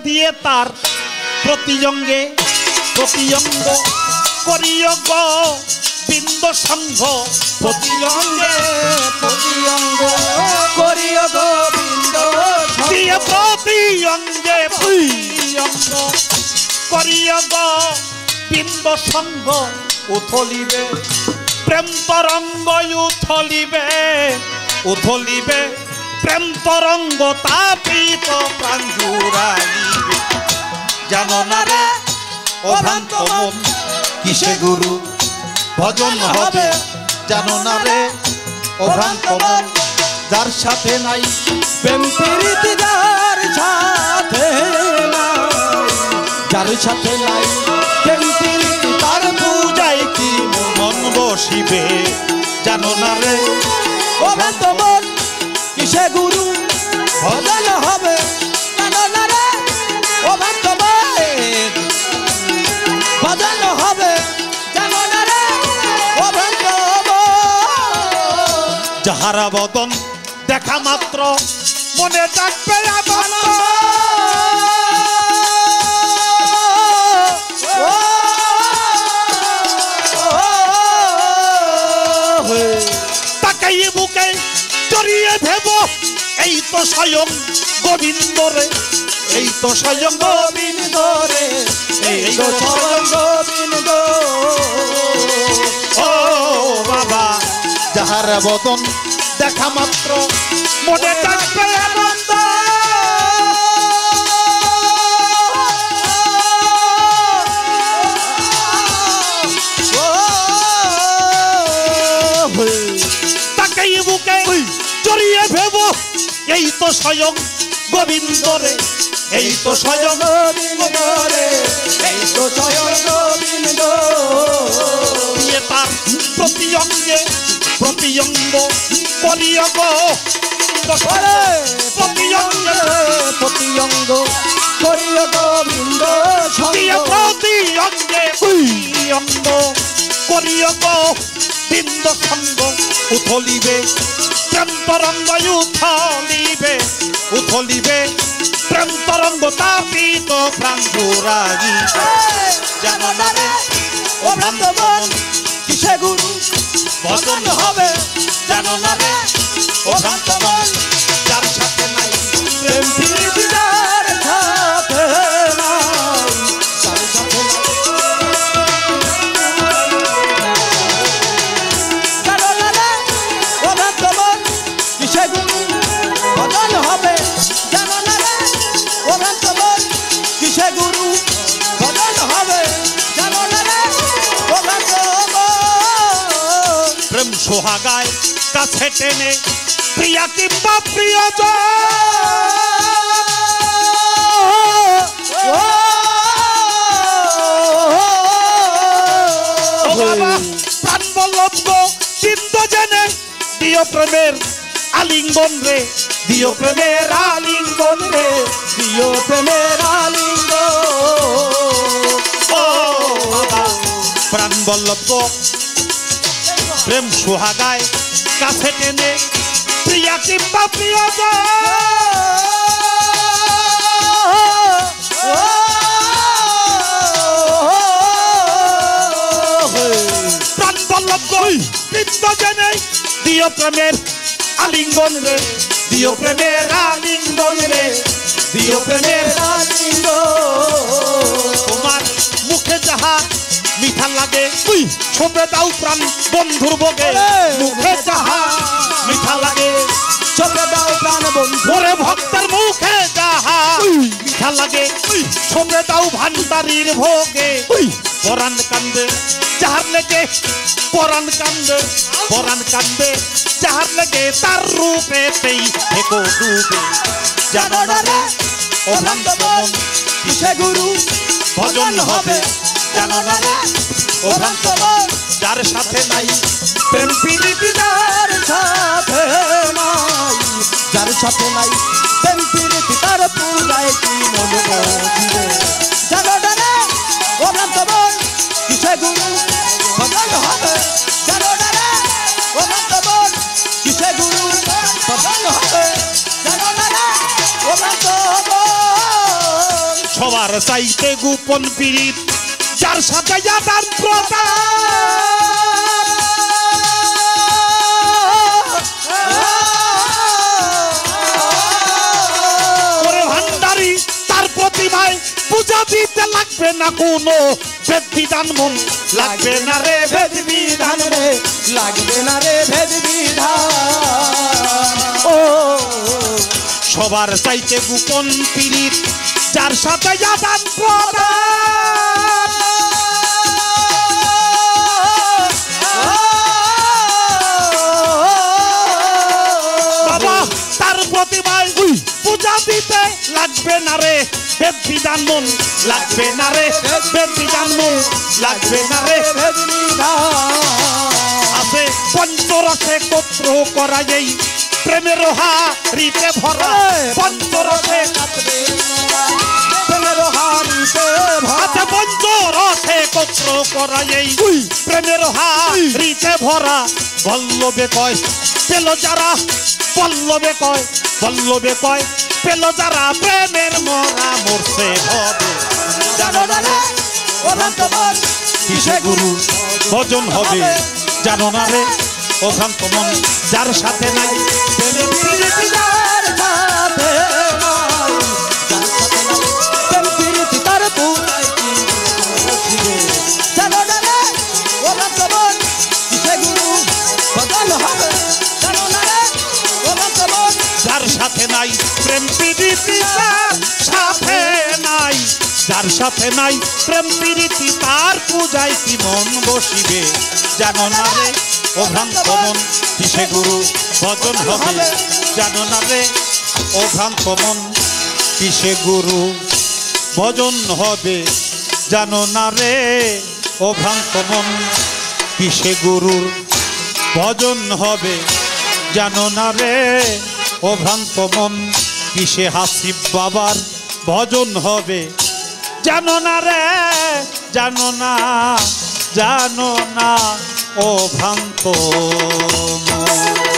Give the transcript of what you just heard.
দিয়ে তার প্রতিঅঙ্গে প্রতিঅঙ্গ করিও গো বিন্দ সঙ্গ প্রতিঅঙ্গে প্রতিঅঙ্গ করিও গো বিন্দ দিয়ে প্রতিঅঙ্গে প্রতিঅঙ্গ করিও গো বিন্দ সঙ্গ উথলিবে প্রেম তরঙ্গ উথলিবে উথলিবে প্রেম তরঙ্গ তাপিত প্রাণ জুড়াইবে জানো না রে ও ভ্রান্ত মন কিসে গুরু ভজন হবে জানো না রে ও ভ্রান্ত মন যার সাথে নাই প্রেম প্রীতি যার সাথে নাই যার সাথে নাই প্রেম প্রীতি তার পূজায় কি মন বসিবে জানো না রে ও ভ্রান্ত মন কিসে গুরু ভজন হবে জানো না রে ও ভ্রান্ত মন ভজন হবে জানো না রে ও ভ্রান্ত যাহারা বদন দেখা মাত্র মনে ডাকবে আনন্দ তাকাই বুকে জড়িয়ে ভেব এই তো স্বয়ং গোবিন্দ রে এই তো স্বয়ং গোবিন্দ রে এই তো স্বয়ং গোবিন্দ ও বাবা যাহারা বদন দেখা মাত্র মনে ডাকবে আনন্দ তাকাই বুকে জড়িয়ে ভেব এই তো স্বয়ং গোবিন্দ রে এই তো স্বয়ং গোবিন্দ রে এই তো স্বয়ং গোবিন্দ দিয়ে তার প্রতিঅঙ্গে প্রতিঅঙ্গ করিও গো প্রতিঅঙ্গে প্রতিঅঙ্গ করিও গোবিন্দ দিয়ে প্রতিঅঙ্গে প্রতিঅঙ্গ করিও গো বিন্দ সঙ্গ উথলিবে প্রেম তরঙ্গ উথলিবে উথলিবে প্রেম তরঙ্গ তাপিত প্রাণ জুড়াইবে জানো না রে ও ভ্রান্ত মন কিসে গুরু ভজন হবে জানো না রে ও ভ্রান্ত মন যার সাথে নাই প্রেম প্রীতি যার সাথে নাই যার সাথে নাই জানো না রে ও ভ্রান্ত মন কিসে গুরু ভজন হবে জানো না রে ও ভ্রান্ত মন কিসে গুরু ভজন হবে জানো না রে ও ভ্রান্ত মন প্রেম সোহাগায় কাছে টেনে প্রিয়া কিংবা প্রিয়জন প্রাণ বল্লভ গো চিন্ত জেনে দিও প্রেমের আলিঙ্গন রে দিও প্রেমের আলিঙ্গন রে দিও প্রেমের আলিঙ্গ ও বাবা প্রাণ বল্লভ গো প্রেম সোহাগায় কাছে টেনে প্রিয়া কিংবা প্রিয়জন প্রাণ বল্লভ গো চিন্ত জেনে দিও প্রেমের আলিঙ্গন রে দিও প্রেমের আলিঙ্গন রে দিও প্রেমের আলিঙ্গ তোমার মুখে যাহা মিঠা লাগে ছোপে দাও প্রাণ বন্ধুর বগে মুখে যাহা মিঠা লাগে ছোপে দাও প্রাণ বন্ধু ওরে ভক্তের মুখে যাহা মিঠা লাগে ছোপে দাও ভান্ডারির ভোগে পরাণ কান্দে যাহার লেগে পরাণ কান্দে পরাণ কান্দে যাহার লেগে তার রূপেতেই থেকো ডুবে জানো না রে ও ভ্রান্ত মন কিসে গুরু ভজন হবে জানো না রে ও ভ্রান্ত মন যার সাথে নাই প্রেম প্রীতি যার সাথে নাই যার সাথে নাই প্রেম প্রীতি তার পূজায় কি মন বসিবে জানো না রে ও ভ্রান্ত মন কিসে গুরু ভজন হবে জানো না রে ও ভ্রান্ত মন কিসে গুরু ভজন হবে জানো না রে ও ভ্রান্ত মন সবার চাইতে গোপন পীড়িত যার সাথে আদান প্রদান ওরে ভান্ডারি তার প্রতিভায় পূজা দিতে লাগবে না কোনো ভেদ বিধান মন লাগবে না রে ভেদ বিধান রে লাগবে না রে ভেদ বিধান ও সবার চাইতে গোপন পীড়িত যার সাথে আদান প্রদান বাবা তার প্রতিভায় পূজা দিতে লাগবে না রে ভেদ বিধান মন লাগবে না রে ভেদ বিধান মন লাগবে না রে ভেদ বিধান আছে পঞ্চরসে কত্র করা এই প্রেমের হাড়িতে ভরা পঞ্চরসে প্রেমের হাড়িতে আছে পঞ্চরসে কত্র করা এই প্রেমের হাড়িতে ভরা বল্লভে কয় পেল যারা বল্লভে কয় পেল যারা প্রেমের মরা মরছে হবে জানো না রে ও ভক্তগণ কিসে গুরু ভজন হবে জানো না রে ও ভ্রান্ত মন যার সাথে নাই প্রেমের প্রীতি যার সাথে নাই প্রেম প্রীতি তার পুরাই কি বসিবে জানো না রে ও ভক্তগণ কিসে গুরু ভজন হবে জানো না রে ও ভক্তগণ যার সাথে নাই প্রেম প্রীতি যার সাথে নাই যার সাথে নাই প্রেম প্রীতি তার পূজায় কি মন বসিবে জানো না রে ও ভ্রান্ত মন কিসে গুরু ভজন হবে জানো না রে ও ভ্রান্ত মন কিসে গুরু ভজন হবে জানো না রে ও ভ্রান্ত মন কিসে গুরুর ভজন হবে জানো না রে ও ভ্রান্ত মন কিসে হাসিব বাবার ভজন হবে জানো না রে জানো না ও ভ্রান্ত মন।